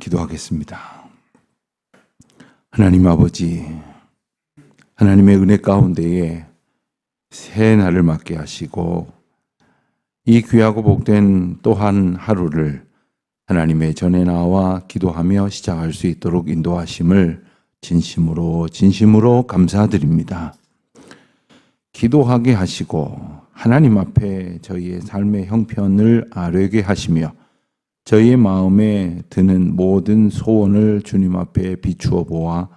기도하겠습니다. 하나님 아버지, 하나님의 은혜 가운데에 새 날을 맞게 하시고 이 귀하고 복된 또한 하루를 하나님의 전에 나와 기도하며 시작할 수 있도록 인도하심을 진심으로 감사드립니다. 기도하게 하시고 하나님 앞에 저희의 삶의 형편을 아뢰게 하시며 저희의 마음에 드는 모든 소원을 주님 앞에 비추어 보아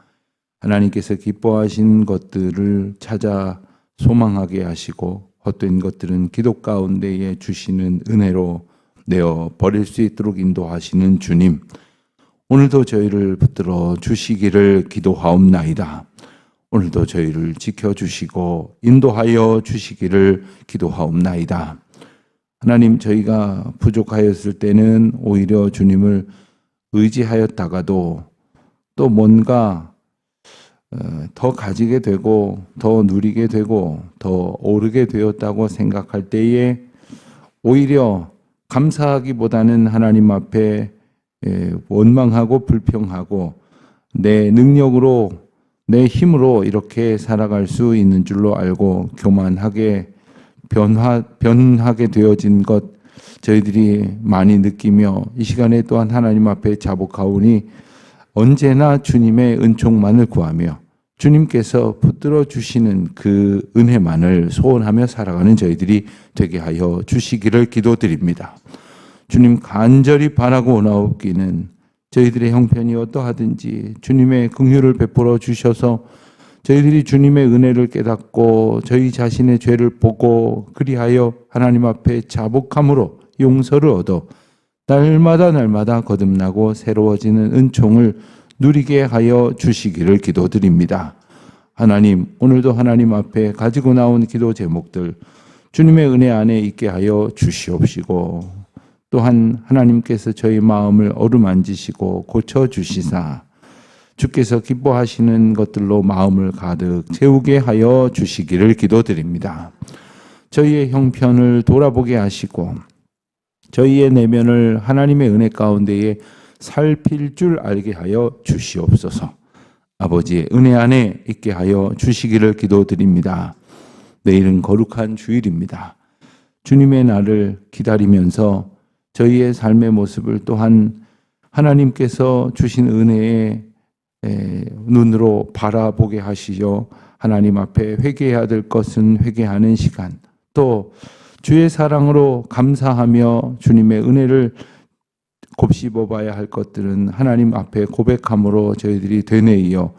하나님께서 기뻐하신 것들을 찾아 소망하게 하시고 헛된 것들은 기도 가운데에 주시는 은혜로 내어 버릴 수 있도록 인도하시는 주님, 오늘도 저희를 붙들어 주시기를 기도하옵나이다. 오늘도 저희를 지켜주시고 인도하여 주시기를 기도하옵나이다. 하나님, 저희가 부족하였을 때는 오히려 주님을 의지하였다가도 또 뭔가 더 가지게 되고 더 누리게 되고 더 오르게 되었다고 생각할 때에 오히려 감사하기보다는 하나님 앞에 원망하고 불평하고 내 능력으로 내 힘으로 이렇게 살아갈 수 있는 줄로 알고 교만하게 변하게 되어진 것 저희들이 많이 느끼며 이 시간에 또한 하나님 앞에 자복하오니 언제나 주님의 은총만을 구하며 주님께서 붙들어 주시는 그 은혜만을 소원하며 살아가는 저희들이 되게 하여 주시기를 기도드립니다. 주님, 간절히 바라고 오나옵기는 저희들의 형편이 어떠하든지 주님의 긍휼을 베풀어 주셔서 저희들이 주님의 은혜를 깨닫고 저희 자신의 죄를 보고 그리하여 하나님 앞에 자복함으로 용서를 얻어 날마다 거듭나고 새로워지는 은총을 누리게 하여 주시기를 기도드립니다. 하나님, 오늘도 하나님 앞에 가지고 나온 기도 제목들 주님의 은혜 안에 있게 하여 주시옵시고 또한 하나님께서 저희 마음을 어루만지시고 고쳐주시사 주께서 기뻐하시는 것들로 마음을 가득 채우게 하여 주시기를 기도드립니다. 저희의 형편을 돌아보게 하시고 저희의 내면을 하나님의 은혜 가운데에 살필 줄 알게 하여 주시옵소서. 아버지의 은혜 안에 있게 하여 주시기를 기도드립니다. 내일은 거룩한 주일입니다. 주님의 날을 기다리면서 저희의 삶의 모습을 또한 하나님께서 주신 은혜의 눈으로 바라보게 하시죠. 하나님 앞에 회개해야 될 것은 회개하는 시간, 또 주의 사랑으로 감사하며 주님의 은혜를 곱씹어 봐야 할 것들은 하나님 앞에 고백함으로 저희들이 되뇌이어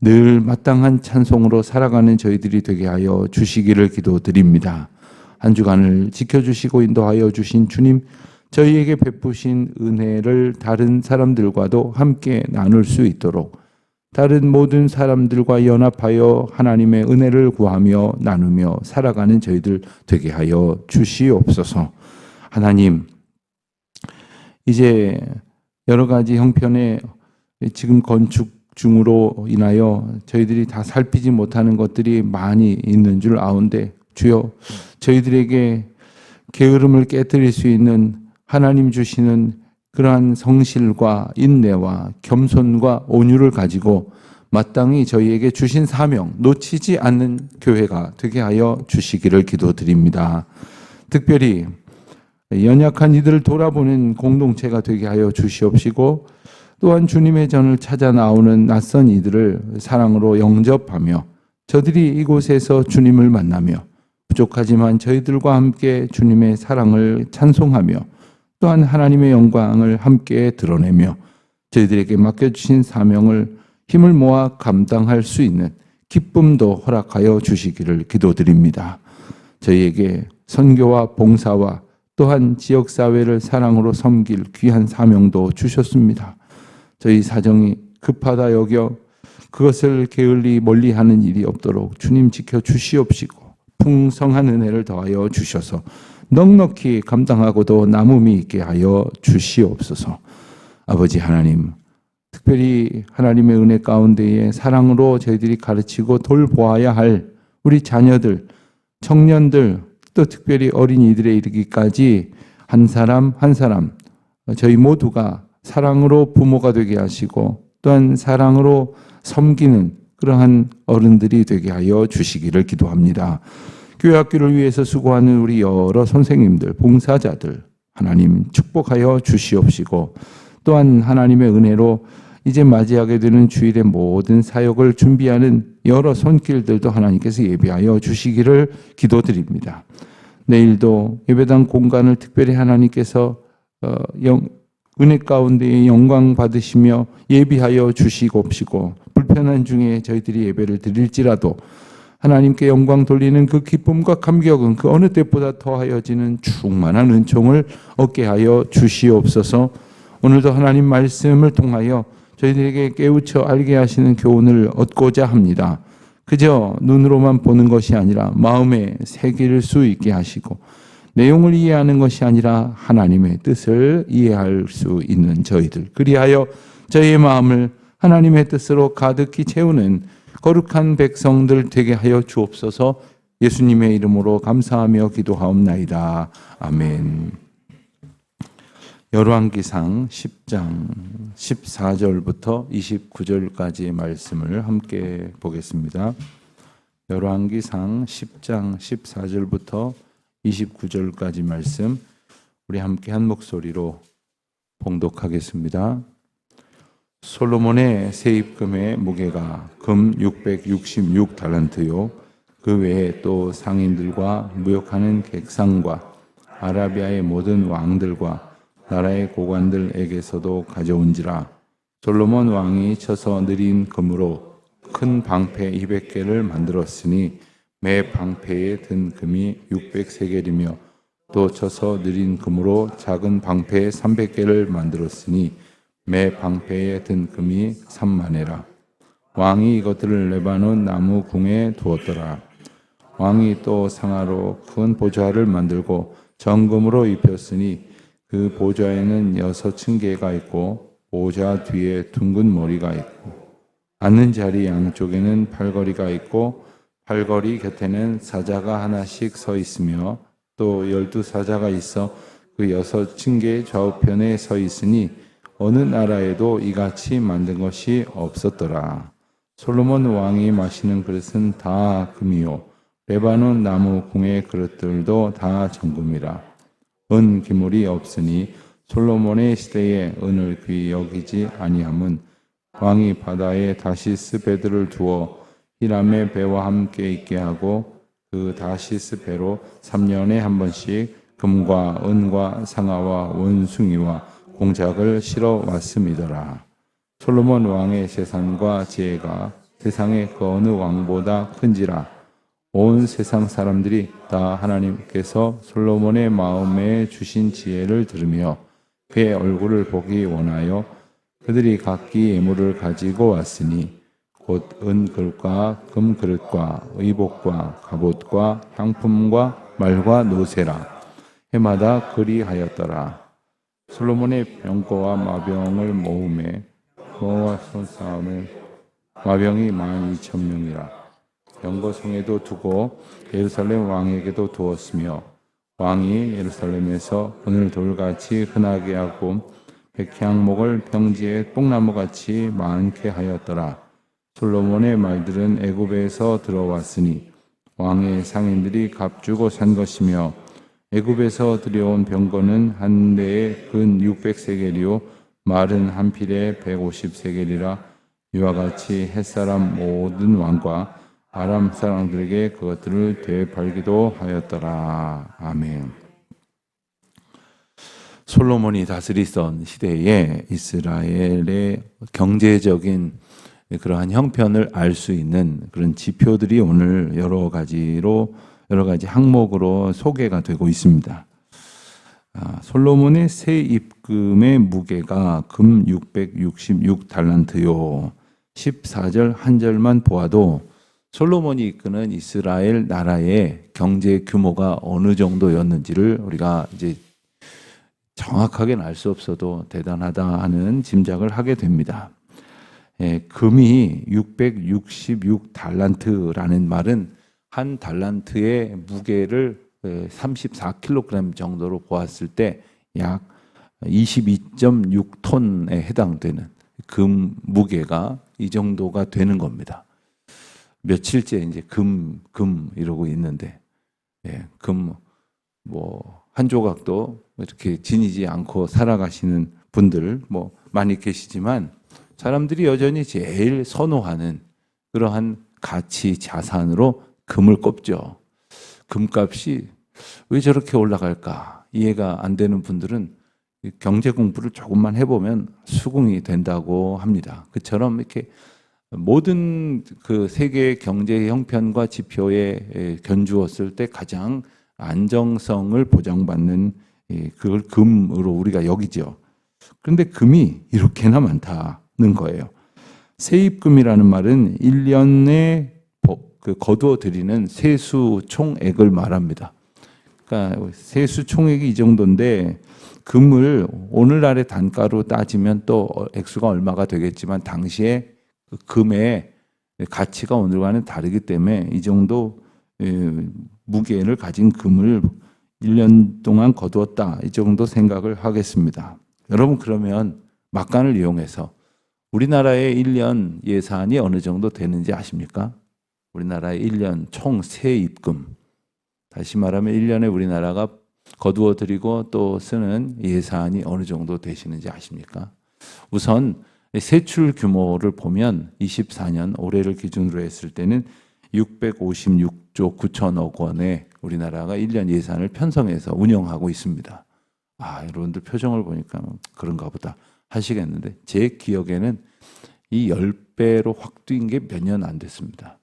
늘 마땅한 찬송으로 살아가는 저희들이 되게 하여 주시기를 기도드립니다. 한 주간을 지켜주시고 인도하여 주신 주님, 저희에게 베푸신 은혜를 다른 사람들과도 함께 나눌 수 있도록 다른 모든 사람들과 연합하여 하나님의 은혜를 구하며 나누며 살아가는 저희들 되게 하여 주시옵소서. 하나님, 이제 여러 가지 형편의 지금 건축 중으로 인하여 저희들이 다 살피지 못하는 것들이 많이 있는 줄 아온데 주여, 저희들에게 게으름을 깨뜨릴 수 있는 하나님 주시는 그러한 성실과 인내와 겸손과 온유를 가지고 마땅히 저희에게 주신 사명 놓치지 않는 교회가 되게 하여 주시기를 기도드립니다. 특별히 연약한 이들을 돌아보는 공동체가 되게 하여 주시옵시고 또한 주님의 전을 찾아 나오는 낯선 이들을 사랑으로 영접하며 저들이 이곳에서 주님을 만나며 부족하지만 저희들과 함께 주님의 사랑을 찬송하며 또한 하나님의 영광을 함께 드러내며 저희들에게 맡겨주신 사명을 힘을 모아 감당할 수 있는 기쁨도 허락하여 주시기를 기도드립니다. 저희에게 선교와 봉사와 또한 지역사회를 사랑으로 섬길 귀한 사명도 주셨습니다. 저희 사정이 급하다 여겨 그것을 게을리 멀리하는 일이 없도록 주님 지켜주시옵시고 풍성한 은혜를 더하여 주셔서 넉넉히 감당하고도 남음이 있게 하여 주시옵소서. 아버지 하나님, 특별히 하나님의 은혜 가운데에 사랑으로 저희들이 가르치고 돌보아야 할 우리 자녀들, 청년들, 또 특별히 어린이들에 이르기까지 한 사람 한 사람 저희 모두가 사랑으로 부모가 되게 하시고 또한 사랑으로 섬기는 그러한 어른들이 되게 하여 주시기를 기도합니다. 교회 학교를 위해서 수고하는 우리 여러 선생님들, 봉사자들 하나님 축복하여 주시옵시고 또한 하나님의 은혜로 이제 맞이하게 되는 주일의 모든 사역을 준비하는 여러 손길들도 하나님께서 예비하여 주시기를 기도드립니다. 내일도 예배당 공간을 특별히 하나님께서 은혜 가운데 영광 받으시며 예비하여 주시옵시고 불편한 중에 저희들이 예배를 드릴지라도 하나님께 영광 돌리는 그 기쁨과 감격은 그 어느 때보다 더하여지는 충만한 은총을 얻게 하여 주시옵소서. 오늘도 하나님 말씀을 통하여 저희들에게 깨우쳐 알게 하시는 교훈을 얻고자 합니다. 그저 눈으로만 보는 것이 아니라 마음에 새길 수 있게 하시고 내용을 이해하는 것이 아니라 하나님의 뜻을 이해할 수 있는 저희들, 그리하여 저희의 마음을 하나님의 뜻으로 가득히 채우는 거룩한 백성들 되게 하여 주옵소서. 예수님의 이름으로 감사하며 기도하옵나이다. 아멘. 열왕기상 10장 14절부터 29절까지의 말씀을 함께 보겠습니다. 열왕기상 10장 14절부터 29절까지 말씀 우리 함께 한 목소리로 봉독하겠습니다. 솔로몬의 세입금의 무게가 금 666달란트요 그 외에 또 상인들과 무역하는 객상과 아라비아의 모든 왕들과 나라의 고관들에게서도 가져온지라. 솔로몬 왕이 쳐서 느린 금으로 큰 방패 200개를 만들었으니 매 방패에 든 금이 600세겔이며 또 쳐서 느린 금으로 작은 방패 300개를 만들었으니 매 방패에 든 금이 3만회라. 왕이 이것들을 레바논 나무 궁에 두었더라. 왕이 또 상아로 큰 보좌를 만들고 정금으로 입혔으니 그 보좌에는 6층계가 있고 보좌 뒤에 둥근 머리가 있고 앉는 자리 양쪽에는 팔걸이가 있고 팔걸이 곁에는 사자가 하나씩 서 있으며 또 12사자가 있어 그 6층계 좌우편에 서 있으니 어느 나라에도 이같이 만든 것이 없었더라. 솔로몬 왕이 마시는 그릇은 다 금이요 레바논 나무 궁의 그릇들도 다 정금이라. 은 기물이 없으니 솔로몬의 시대에 은을 귀히 여기지 아니함은 왕이 바다에 다시스 배들을 두어 히람의 배와 함께 있게 하고 그 다시스 배로 3년에 한 번씩 금과 은과 상아와 원숭이와 공작을 실어 왔음이더라. 솔로몬 왕의 재산과 지혜가 세상의 그 어느 왕보다 큰지라. 온 세상 사람들이 다 하나님께서 솔로몬의 마음에 주신 지혜를 들으며 그의 얼굴을 보기 원하여 그들이 각기 예물을 가지고 왔으니 곧 은 그릇과 금 그릇과 의복과 갑옷과 향품과 말과 노새라. 해마다 그리하였더라. 솔로몬의 병거와 마병을 모음에 그와 손싸움에 마병이 12,000명이라. 병거성에도 두고 예루살렘 왕에게도 두었으며 왕이 예루살렘에서 은을 돌같이 흔하게 하고 백향목을 평지에 뽕나무같이 많게 하였더라. 솔로몬의 말들은 애굽에서 들어왔으니 왕의 상인들이 값주고 산 것이며 애굽에서 들여온 병거는 한 대에 근 600세겔이요 말은 한 필에 150세겔이라. 이와 같이 햇사람 모든 왕과 아람 사람들에게 그것들을 되팔기도 하였더라. 아멘. 솔로몬이 다스리던 시대에 이스라엘의 경제적인 그러한 형편을 알 수 있는 그런 지표들이 오늘 여러 가지 항목으로 소개가 되고 있습니다. 솔로몬의 세 입금의 무게가 금 666달란트요. 14절 한 절만 보아도 솔로몬이 이끄는 이스라엘 나라의 경제 규모가 어느 정도였는지를 우리가 이제 정확하게는 알 수 없어도 대단하다 하는 짐작을 하게 됩니다. 금이 666달란트라는 말은 한 달란트의 무게를 34kg 정도로 보았을 때 약 22.6톤에 해당되는 금 무게가 이 정도가 되는 겁니다. 며칠째 이제 금 이러고 있는데, 예, 금 뭐 한 조각도 이렇게 지니지 않고 살아가시는 분들 뭐 많이 계시지만, 사람들이 여전히 제일 선호하는 그러한 가치 자산으로 금을 꼽죠. 금값이 왜 저렇게 올라갈까 이해가 안 되는 분들은 경제 공부를 조금만 해보면 수긍이 된다고 합니다. 그처럼 이렇게 모든 그 세계 경제 형편과 지표에 견주었을 때 가장 안정성을 보장받는 그걸 금으로 우리가 여기죠. 그런데 금이 이렇게나 많다는 거예요. 세입금이라는 말은 1년에 거두어 들이는 세수 총액을 말합니다. 그러니까 세수 총액이 이 정도인데, 금을 오늘날의 단가로 따지면 또 액수가 얼마가 되겠지만, 당시에 그 금의 가치가 오늘과는 다르기 때문에 이 정도 무게를 가진 금을 1년 동안 거두었다, 이 정도 생각을 하겠습니다. 여러분, 그러면 막간을 이용해서 우리나라의 1년 예산이 어느 정도 되는지 아십니까? 우리나라의 1년 총 세입금, 다시 말하면 1년에 우리나라가 거두어 들이고 또 쓰는 예산이 어느 정도 되시는지 아십니까? 우선 세출 규모를 보면 24년 올해를 기준으로 했을 때는 656조 9천억 원에 우리나라가 1년 예산을 편성해서 운영하고 있습니다. 아, 여러분들 표정을 보니까 그런가 보다 하시겠는데, 제 기억에는 이 10배로 확 뛴 게 몇 년 안 됐습니다.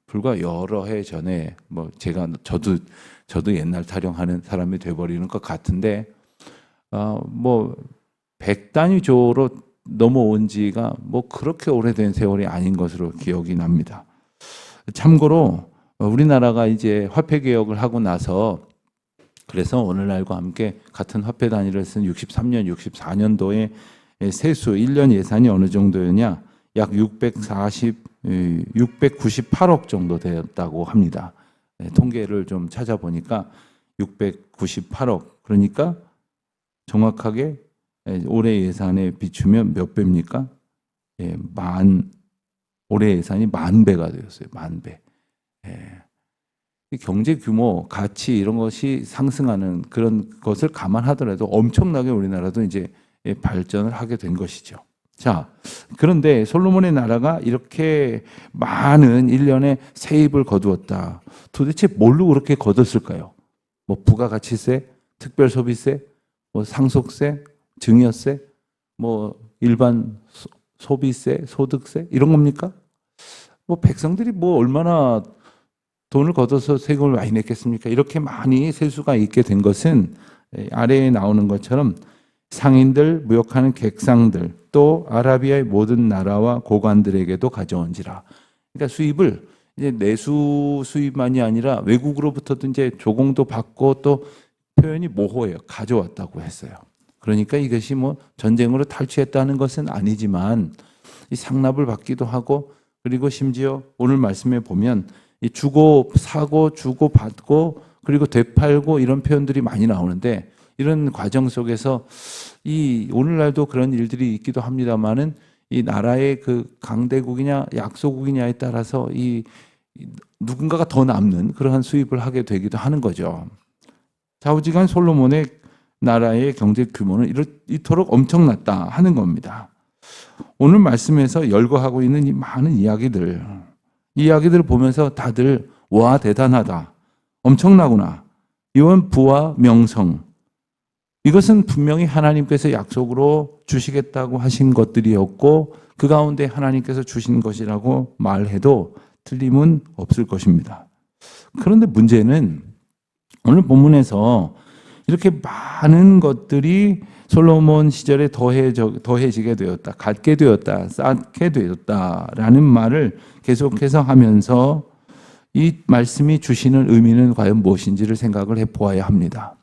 불과 여러 해 전에 뭐 저도 옛날 타령하는 사람이 돼버리는 것 같은데, 뭐 100단위조로 넘어온 지가 뭐 그렇게 오래된 세월이 아닌 것으로 기억이 납니다. 참고로 우리나라가 이제 화폐 개혁을 하고 나서, 그래서 오늘날과 함께 같은 화폐 단위를 쓴 63년, 64년도에 세수 1년 예산이 어느 정도였냐? 약 698억 정도 되었다고 합니다. 통계를 좀 찾아보니까 698억. 그러니까 정확하게 올해 예산에 비추면 몇 배입니까? 올해 예산이 10,000배가 되었어요. 10,000배. 경제 규모, 가치 이런 것이 상승하는 그런 것을 감안하더라도 엄청나게 우리나라도 이제 발전을 하게 된 것이죠. 자, 그런데 솔로몬의 나라가 이렇게 많은 1년에 세입을 거두었다. 도대체 뭘로 그렇게 거뒀을까요? 뭐 부가가치세, 특별소비세, 뭐 상속세, 증여세, 뭐 일반 소비세, 소득세 이런 겁니까? 뭐 백성들이 뭐 얼마나 돈을 걷어서 세금을 많이 냈겠습니까? 이렇게 많이 세수가 있게 된 것은 아래에 나오는 것처럼 상인들, 무역하는 객상들, 또 아라비아의 모든 나라와 고관들에게도 가져온지라. 그러니까 수입을 이제 내수 수입만이 아니라 외국으로부터도 이제 조공도 받고, 또 표현이 모호해요. 가져왔다고 했어요. 그러니까 이것이 뭐 전쟁으로 탈취했다는 것은 아니지만 이 상납을 받기도 하고, 그리고 심지어 오늘 말씀에 보면 이 주고 사고 주고 받고 그리고 되팔고 이런 표현들이 많이 나오는데, 이런 과정 속에서 이 오늘날도 그런 일들이 있기도 합니다만은, 이 나라의 그 강대국이냐 약소국이냐에 따라서 이 누군가가 더 남는 그러한 수입을 하게 되기도 하는 거죠. 좌우지간 솔로몬의 나라의 경제 규모는 이토록 엄청났다 하는 겁니다. 오늘 말씀에서 열거하고 있는 이 많은 이야기들을 보면서 다들 와, 대단하다, 엄청나구나, 이원 부와 명성, 이것은 분명히 하나님께서 약속으로 주시겠다고 하신 것들이었고, 그 가운데 하나님께서 주신 것이라고 말해도 틀림은 없을 것입니다. 그런데 문제는 오늘 본문에서 이렇게 많은 것들이 솔로몬 시절에 더해지게 되었다, 갖게 되었다, 쌓게 되었다라는 말을 계속해서 하면서 이 말씀이 주시는 의미는 과연 무엇인지를 생각을 해보아야 합니다.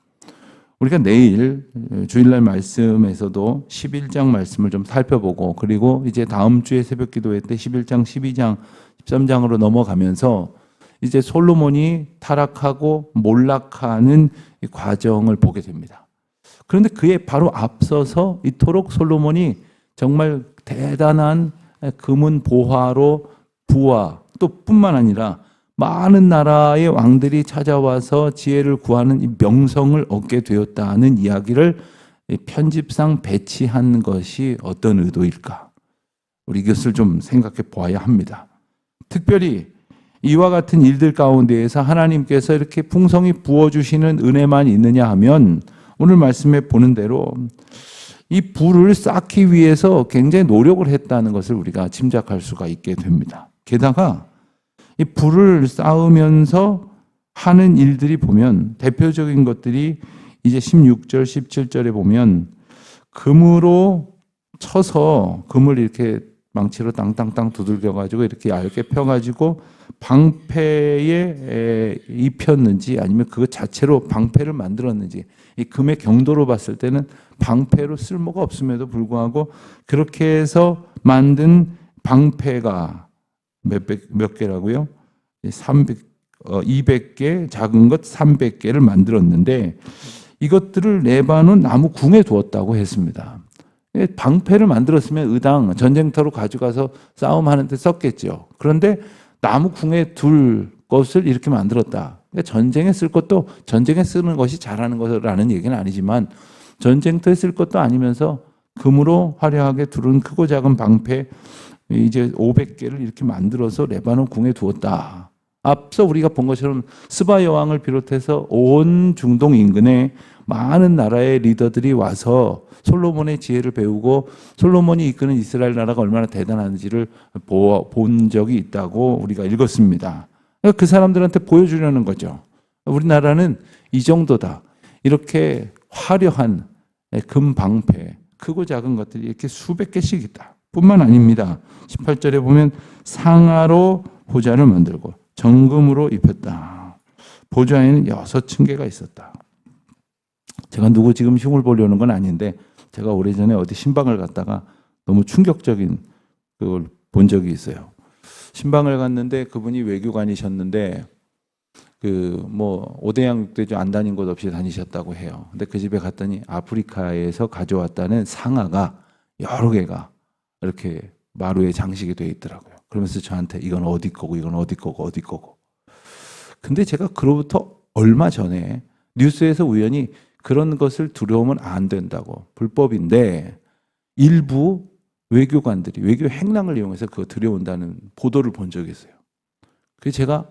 우리가 내일 주일날 말씀에서도 11장 말씀을 좀 살펴보고, 그리고 이제 다음 주에 새벽 기도회 때 11장, 12장, 13장으로 넘어가면서 이제 솔로몬이 타락하고 몰락하는 이 과정을 보게 됩니다. 그런데 그에 바로 앞서서 이토록 솔로몬이 정말 대단한 금은 보화로 부와 또 뿐만 아니라 많은 나라의 왕들이 찾아와서 지혜를 구하는 이 명성을 얻게 되었다는 이야기를 편집상 배치한 것이 어떤 의도일까? 우리 이것을 좀 생각해 보아야 합니다. 특별히 이와 같은 일들 가운데에서 하나님께서 이렇게 풍성히 부어주시는 은혜만 있느냐 하면 오늘 말씀에 보는 대로 이 부를 쌓기 위해서 굉장히 노력을 했다는 것을 우리가 짐작할 수가 있게 됩니다. 게다가 이 부를 쌓으면서 하는 일들이 보면 대표적인 것들이 이제 16절, 17절에 보면 금으로 쳐서 금을 이렇게 망치로 땅땅땅 두들겨가지고 이렇게 얇게 펴가지고 방패에 입혔는지 아니면 그것 자체로 방패를 만들었는지 이 금의 경도로 봤을 때는 방패로 쓸모가 없음에도 불구하고 그렇게 해서 만든 방패가 몇 개라고요? 200개, 작은 것 300개를 만들었는데 이것들을 레바논 나무 궁에 두었다고 했습니다. 방패를 만들었으면 의당 전쟁터로 가져가서 싸움하는데 썼겠죠. 그런데 나무 궁에 둘 것을 이렇게 만들었다. 그러니까 전쟁에 쓸 것도 전쟁에 쓰는 것이 잘하는 것이라는 얘기는 아니지만 전쟁터에 쓸 것도 아니면서 금으로 화려하게 두른 크고 작은 방패 이제 500개를 이렇게 만들어서 레바논 궁에 두었다. 앞서 우리가 본 것처럼 스바 여왕을 비롯해서 온 중동 인근에 많은 나라의 리더들이 와서 솔로몬의 지혜를 배우고 솔로몬이 이끄는 이스라엘 나라가 얼마나 대단한지를 본 적이 있다고 우리가 읽었습니다. 그 사람들한테 보여주려는 거죠. 우리나라는 이 정도다. 이렇게 화려한 금 방패, 크고 작은 것들이 이렇게 수백 개씩 있다. 뿐만 아닙니다. 18절에 보면 상아로 보좌를 만들고 정금으로 입혔다. 보좌에는 6층계가 있었다. 제가 누구 지금 흉을 보려는 건 아닌데 제가 오래전에 어디 신방을 갔다가 너무 충격적인 그걸 본 적이 있어요. 신방을 갔는데 그분이 외교관이셨는데 그 뭐 5대양 6대주 안 다닌 곳 없이 다니셨다고 해요. 근데 그 집에 갔더니 아프리카에서 가져왔다는 상아가 여러 개가 이렇게 마루에 장식이 되어 있더라고요. 그러면서 저한테 이건 어디 거고 이건 어디 거고 어디 거고. 근데 제가 그로부터 얼마 전에 뉴스에서 우연히 그런 것을 두려우면 안 된다고 불법인데 일부 외교관들이 외교 행랑을 이용해서 그거 들여온다는 보도를 본 적이 있어요. 그래서 제가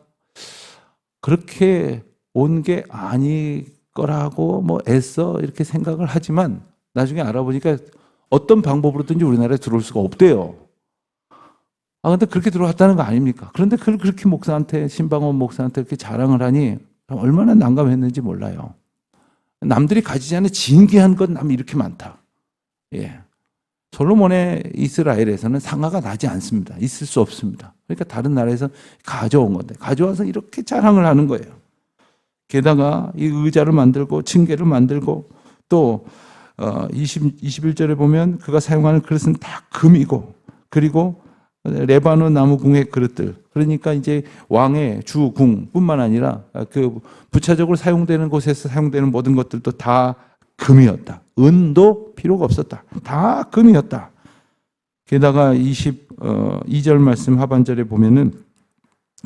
그렇게 온 게 아닐 거라고 뭐 애써 이렇게 생각을 하지만 나중에 알아보니까 어떤 방법으로든지 우리나라에 들어올 수가 없대요. 근데 그렇게 들어왔다는 거 아닙니까? 그런데 그렇게 목사한테, 신방원 목사한테 이렇게 자랑을 하니 얼마나 난감했는지 몰라요. 남들이 가지지 않은 진귀한 건 남이 이렇게 많다. 예. 솔로몬의 이스라엘에서는 상아가 나지 않습니다. 있을 수 없습니다. 그러니까 다른 나라에서 가져온 건데, 가져와서 이렇게 자랑을 하는 거예요. 게다가 이 의자를 만들고, 층계를 만들고, 또 21절에 보면 그가 사용하는 그릇은 다 금이고, 그리고 레바논 나무 궁의 그릇들, 그러니까 이제 왕의 주궁뿐만 아니라 그 부차적으로 사용되는 곳에서 사용되는 모든 것들도 다 금이었다. 은도 필요가 없었다. 다 금이었다. 게다가 22절 말씀 하반절에 보면은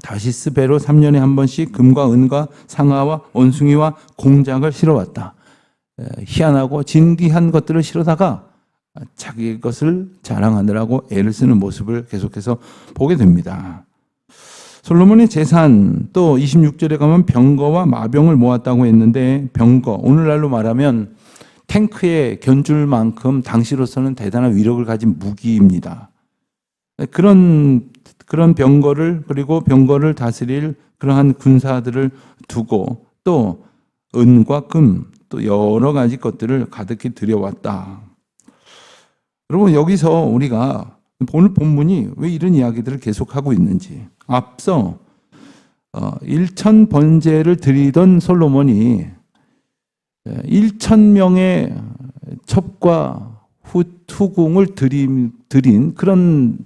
다시스 배로 3년에 한 번씩 금과 은과 상아와 원숭이와 공작을 실어왔다. 희한하고 진귀한 것들을 실어다가 자기 것을 자랑하느라고 애를 쓰는 모습을 계속해서 보게 됩니다. 솔로몬의 재산, 또 26절에 가면 병거와 마병을 모았다고 했는데 병거, 오늘날로 말하면 탱크에 견줄 만큼 당시로서는 대단한 위력을 가진 무기입니다. 그런 병거를, 그리고 병거를 다스릴 그러한 군사들을 두고 또 은과 금, 또 여러 가지 것들을 가득히 들여왔다. 여러분, 여기서 우리가 오늘 본문이 왜 이런 이야기들을 계속하고 있는지, 앞서 1천 번제를 드리던 솔로몬이 1,000명의 첩과 후궁을 드린 그런,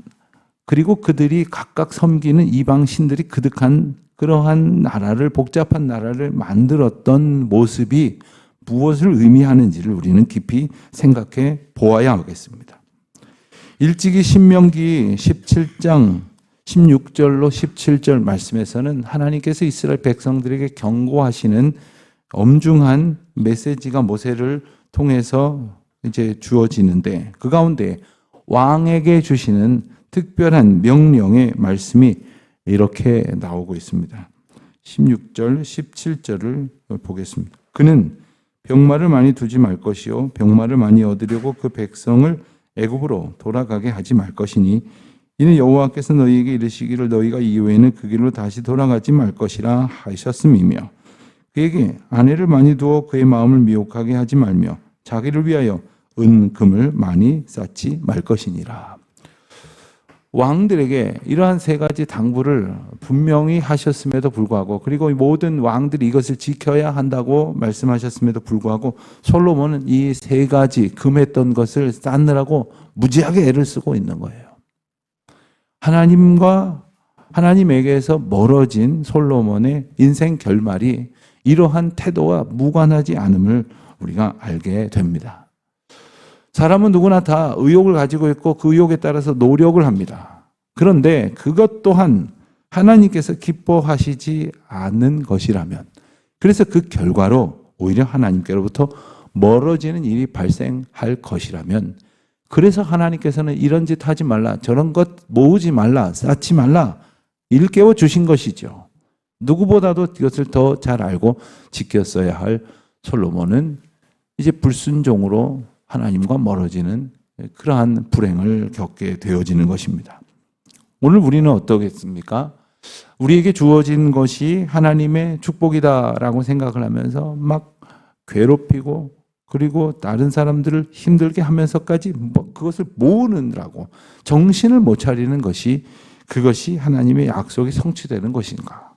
그리고 그들이 각각 섬기는 이방 신들이 그득한 그러한 나라를, 복잡한 나라를 만들었던 모습이 무엇을 의미하는지를 우리는 깊이 생각해 보아야 하겠습니다. 일찍이 신명기 17장 16절로 17절 말씀에서는 하나님께서 이스라엘 백성들에게 경고하시는 엄중한 메시지가 모세를 통해서 이제 주어지는데, 그 가운데 왕에게 주시는 특별한 명령의 말씀이 이렇게 나오고 있습니다. 16절, 17절을 보겠습니다. 그는 병마를 많이 두지 말 것이요 병마를 많이 얻으려고 그 백성을 애굽으로 돌아가게 하지 말 것이니 이는 여호와께서 너희에게 이르시기를 너희가 이후에는 그 길로 다시 돌아가지 말 것이라 하셨음이며, 그에게 아내를 많이 두어 그의 마음을 미혹하게 하지 말며 자기를 위하여 은금을 많이 쌓지 말 것이니라. 왕들에게 이러한 세 가지 당부를 분명히 하셨음에도 불구하고, 그리고 모든 왕들이 이것을 지켜야 한다고 말씀하셨음에도 불구하고 솔로몬은 이 세 가지 금했던 것을 쌓느라고 무지하게 애를 쓰고 있는 거예요. 하나님에게서 멀어진 솔로몬의 인생 결말이 이러한 태도와 무관하지 않음을 우리가 알게 됩니다. 사람은 누구나 다 의욕을 가지고 있고 그 의욕에 따라서 노력을 합니다. 그런데 그것 또한 하나님께서 기뻐하시지 않는 것이라면, 그래서 그 결과로 오히려 하나님께로부터 멀어지는 일이 발생할 것이라면, 그래서 하나님께서는 이런 짓 하지 말라, 저런 것 모으지 말라, 쌓지 말라 일깨워 주신 것이죠. 누구보다도 이것을 더 잘 알고 지켰어야 할 솔로몬은 이제 불순종으로 하나님과 멀어지는 그러한 불행을 겪게 되어지는 것입니다. 오늘 우리는 어떻겠습니까? 우리에게 주어진 것이 하나님의 축복이다라고 생각을 하면서 막 괴롭히고, 그리고 다른 사람들을 힘들게 하면서까지 그것을 모으느라고 정신을 못 차리는 것이, 그것이 하나님의 약속이 성취되는 것인가?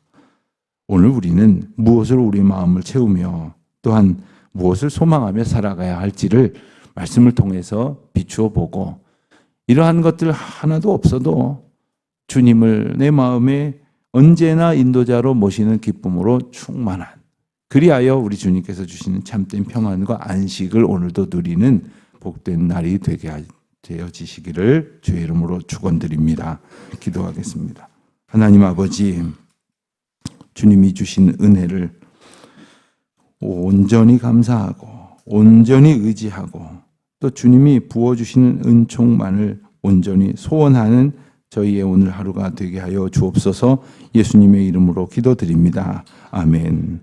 오늘 우리는 무엇으로 우리 마음을 채우며 또한 무엇을 소망하며 살아가야 할지를 말씀을 통해서 비추어 보고, 이러한 것들 하나도 없어도 주님을 내 마음에 언제나 인도자로 모시는 기쁨으로 충만한, 그리하여 우리 주님께서 주시는 참된 평안과 안식을 오늘도 누리는 복된 날이 되게 되어지시기를 주의 이름으로 축원드립니다. 기도하겠습니다. 하나님 아버지, 주님이 주신 은혜를 온전히 감사하고 온전히 의지하고 또 주님이 부어주시는 은총만을 온전히 소원하는 저희의 오늘 하루가 되게 하여 주옵소서. 예수님의 이름으로 기도드립니다. 아멘.